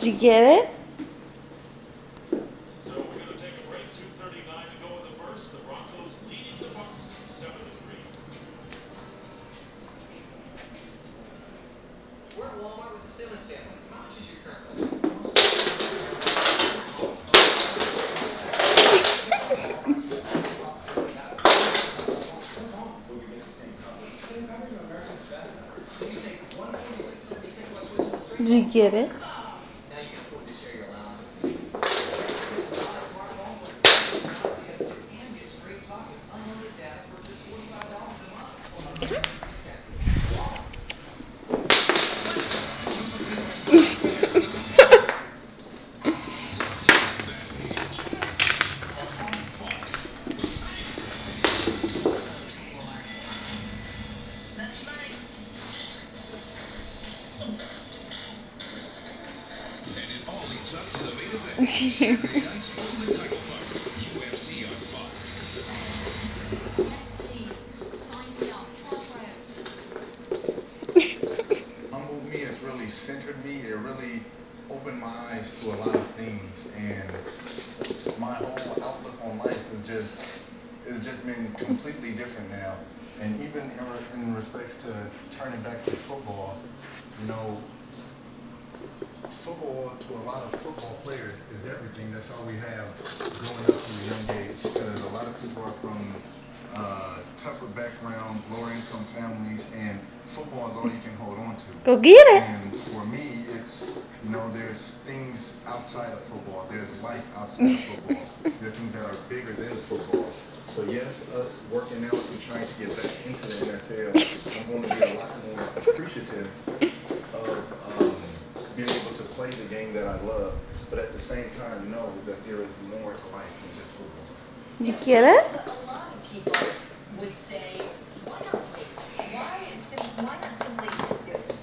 you get it? So we're going to take a break. 2:39 to go in the first. The Broncos leading the Bucs 7-3. We're at Walmart with the ceiling stand. How much is your current budget? Did you get it? Now you can afford to share your allowance with me. And get straight talking, unlimited data for just $45 a month. And it all leads up to the main event. Saturday night's ultimate title fight. UFC on Fox. Yes, please. Sign me up. Humbled me, it's really centered me, it really opened my eyes to a lot of things, and my whole outlook on life is just been completely different now. And even in respects to turning back to football, you know, football to a lot of football players is everything. That's all we have growing up from a young age, because a lot of people are from tougher background, lower income families, and football is all you can hold on to. Go get it. And for me, it's, you know, there's things outside of football. There's life outside of football. There are things that are bigger than football. So yes, us working out and trying to get back into the NFL, I'm going to be a lot more appreciative of being able to play the game that I love, but at the same time know that there is more to life than just football. You get it? A lot of people would say, why not wait? Why not simply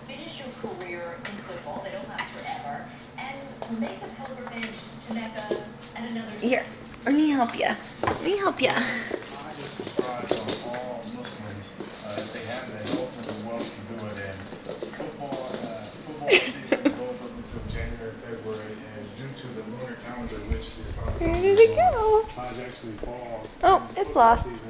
finish your career in football? They don't last forever, and make a pilgrimage to Mecca at another time. Here, let me help you. Let me help you. I just prescribe on all Muslims if they have the health and the wealth to do it. And football season goes up until January, February, and due to the lunar calendar, which is on Where did it go? Hajj actually falls. Oh, it's lost.